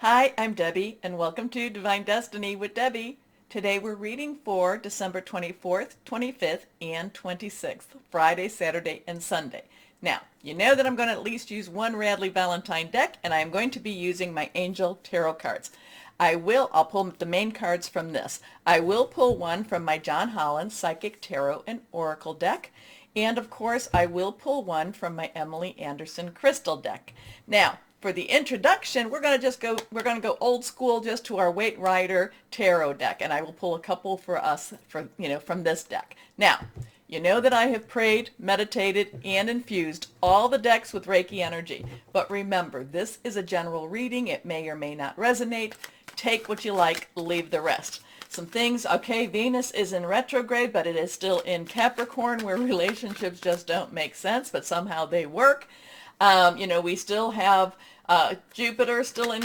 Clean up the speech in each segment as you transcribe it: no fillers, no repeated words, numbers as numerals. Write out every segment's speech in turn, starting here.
Hi, I'm Debbie, and welcome to Divine Destiny with Debbie. Today we're reading for December 24th, 25th, and 26th, Friday, Saturday, and Sunday. Now, you know that I'm going to at least use one Radley Valentine deck, and I'm going to be using my Angel Tarot cards. I'll pull the main cards from this. I will pull one from my John Holland Psychic Tarot and Oracle deck. And of course, I will pull one from my Emily Anderson Crystal deck. Now, for the introduction, we're going to go old school just to our Ryder tarot deck, and I will pull a couple for us from this deck. Now, you know that I have prayed, meditated, and infused all the decks with Reiki energy. But remember, this is a general reading. It may or may not resonate. Take what you like, leave the rest. Some things, okay, Venus is in retrograde, but it is still in Capricorn, where relationships just don't make sense, but somehow they work. We still have Jupiter still in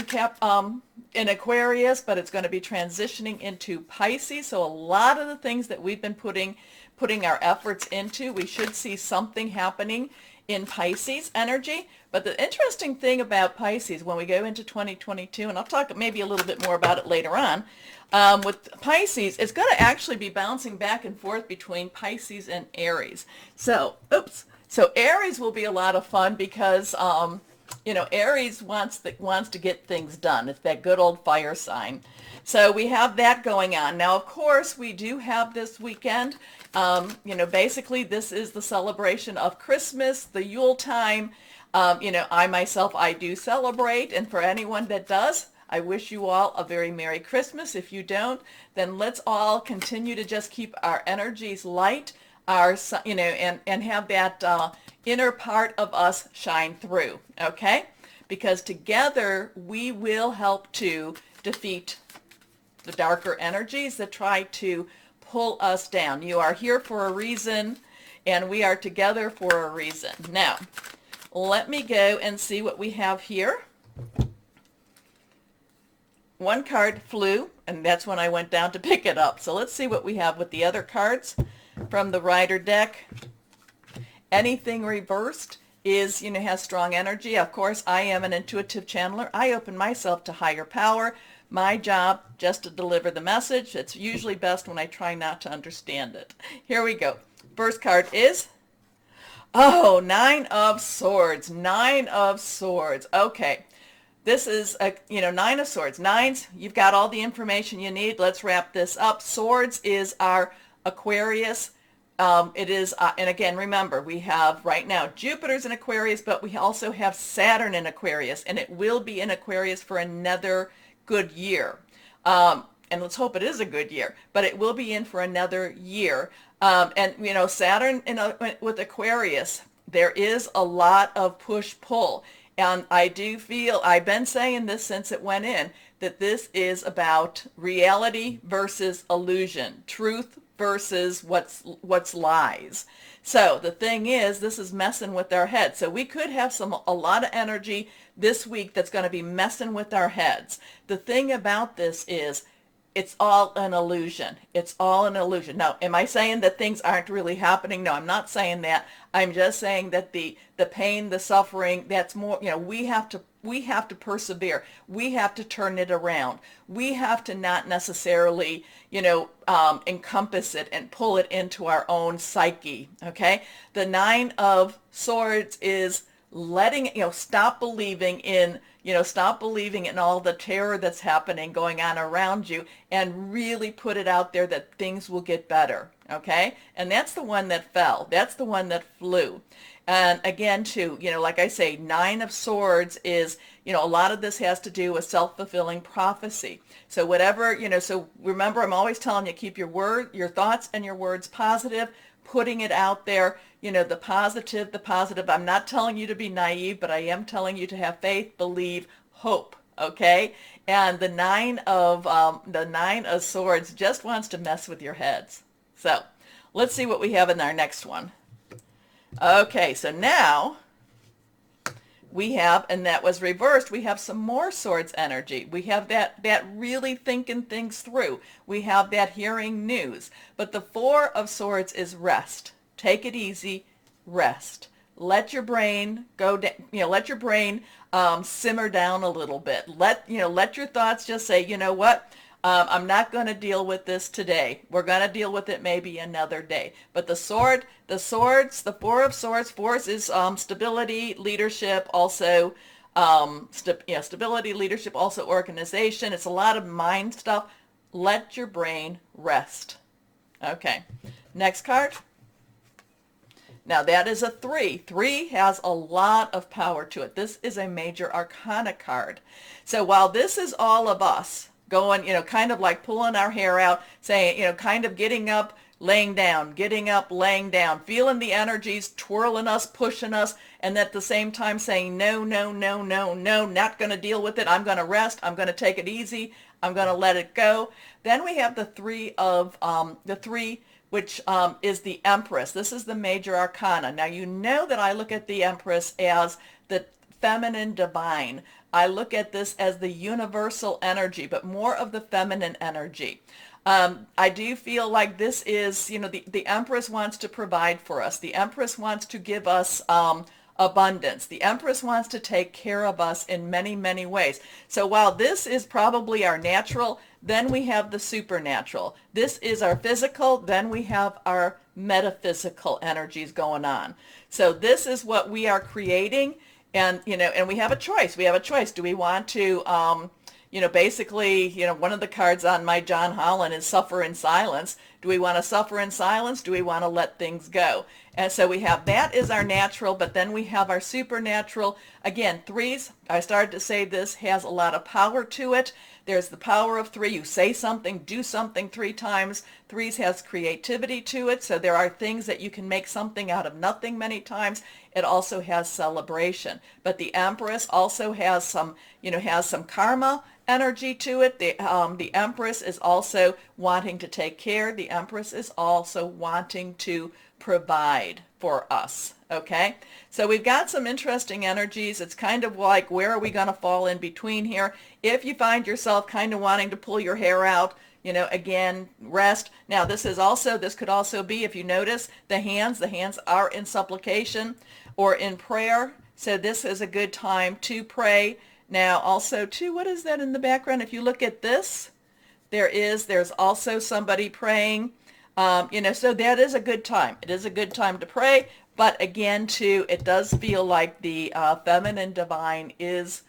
Aquarius, but it's going to be transitioning into Pisces. So a lot of the things that we've been putting our efforts into, we should see something happening in Pisces energy. But the interesting thing about Pisces when we go into 2022, and I'll talk maybe a little bit more about it later on, with Pisces, it's going to actually be bouncing back and forth between Pisces and Aries. So Aries will be a lot of fun because Aries wants to get things done. It's that good old fire sign. So we have that going on. Now, of course, we do have this weekend. Basically, this is the celebration of Christmas, the Yule time. I do celebrate. And for anyone that does, I wish you all a very Merry Christmas. If you don't, then let's all continue to just keep our energies light, and have that inner part of us shine through, okay? Because together we will help to defeat the darker energies that try to pull us down. You are here for a reason, and we are together for a reason. Now, let me go and see what we have here. One card flew, and that's when I went down to pick it up. So let's see what we have with the other cards from the Ryder deck. Anything reversed has strong energy. Of course, I am an intuitive channeler. I open myself to higher power. My job just to deliver the message. It's usually best when I try not to understand it. Here we go. First card is, Nine of Swords. Nine of Swords. Okay. This is Nine of Swords. Nines, you've got all the information you need. Let's wrap this up. Swords is our Aquarius. It is, and again, remember, we have right now Jupiter's in Aquarius, but we also have Saturn in Aquarius, and it will be in Aquarius for another good year. And let's hope it is a good year, but it will be in for another year. Saturn with Aquarius, there is a lot of push-pull. And I do feel, I've been saying this since it went in, that this is about reality versus illusion, truth versus what's lies. So the thing is, this is messing with our heads. So we could have a lot of energy this week that's going to be messing with our heads. The thing about this is, it's all an illusion. It's all an illusion. Now, am I saying that things aren't really happening? No, I'm not saying that. I'm just saying that the pain, the suffering, that's more, we have to persevere. We have to turn it around. We have to not necessarily, encompass it and pull it into our own psyche, okay? The Nine of Swords is letting, stop believing in all the terror that's happening, going on around you, and really put it out there that things will get better, okay? And that's the one that fell. That's the one that flew. And again, too, like I say, Nine of Swords is, a lot of this has to do with self-fulfilling prophecy. So whatever, so remember, I'm always telling you, keep your thoughts and your words positive, putting it out there, the positive. I'm not telling you to be naive, but I am telling you to have faith, believe, hope, okay? And the Nine of Swords just wants to mess with your heads. So let's see what we have in our next one. Okay, so now we have, and that was reversed, we have some more Swords energy. We have that really thinking things through. We have that hearing news. But the Four of Swords is rest. Take it easy, rest. Let your brain go, let your brain simmer down a little bit. Let your thoughts just say, you know what? I'm not going to deal with this today. We're going to deal with it maybe another day. But the Four of Swords, Fours is stability, leadership, also stability, leadership, also organization. It's a lot of mind stuff. Let your brain rest. Okay, next card. Now that is a 3. 3 has a lot of power to it. This is a major arcana card. So while this is all of us going, kind of like pulling our hair out, saying, kind of getting up, laying down, getting up, laying down, feeling the energies twirling us, pushing us, and at the same time saying, no, no, no, no, no, not going to deal with it. I'm going to rest. I'm going to take it easy. I'm going to let it go. Then we have the three, which is the Empress. This is the major arcana. Now, you know that I look at the Empress as the feminine divine. I look at this as the universal energy, but more of the feminine energy. I do feel like this is, the Empress wants to provide for us. The Empress wants to give us abundance. The Empress wants to take care of us in many, many ways. So while this is probably our natural, then we have the supernatural. This is our physical, then we have our metaphysical energies going on. So this is what we are creating, and and we have a choice. We have a choice. Do we want to basically, one of the cards on my John Holland is suffer in silence. Do we want to suffer in silence? Do we want to let things go? And so we have that is our natural, but then we have our supernatural. Again, 3s, I started to say this has a lot of power to it. There's the power of 3. You say something, do something 3 times. 3s has creativity to it. So there are things that you can make something out of nothing many times. It also has celebration. But the Empress also has some karma energy to it. The Empress is also wanting to take care. The Empress is also wanting to provide for us. Okay, so we've got some interesting energies. It's kind of like, where are we going to fall in between here? If you find yourself kind of wanting to pull your hair out, again, rest. Now this could also be, if you notice, the hands are in supplication or in prayer. So this is a good time to pray. Now also too, what is that in the background? If you look at this, there's also somebody praying. So that is a good time. It is a good time to pray. But again, too, it does feel like the feminine divine is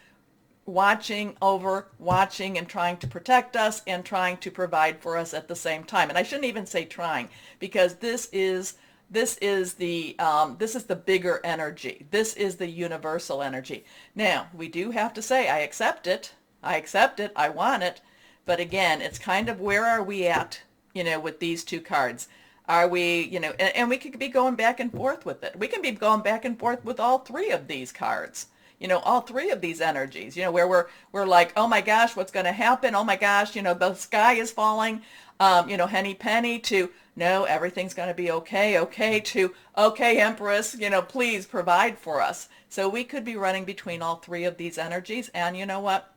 watching and trying to protect us and trying to provide for us at the same time. And I shouldn't even say trying, because this is the bigger energy. This is the universal energy. Now, we do have to say, I accept it. I want it. But again, it's kind of, where are we at, with these 2 cards? Are we, and we could be going back and forth with it. We can be going back and forth with all 3 of these cards, all 3 of these energies, where we're like, oh my gosh, what's going to happen? Oh my gosh, the sky is falling, henny penny, to no, everything's going to be okay, to okay, Empress, please provide for us. So we could be running between all 3 of these energies, and you know what?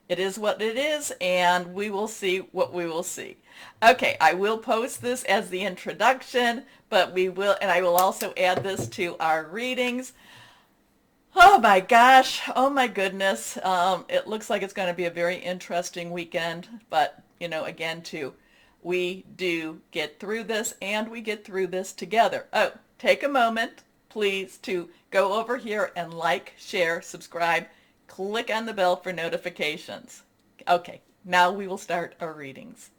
It is what it is, and we will see what we will see. Okay, I will post this as the introduction, but I will also add this to our readings. Oh my gosh, oh my goodness. It looks like it's going to be a very interesting weekend, but again too, we do get through this, and we get through this together. Oh, take a moment, please, to go over here and like, share, subscribe, click on the bell for notifications. Okay, now we will start our readings.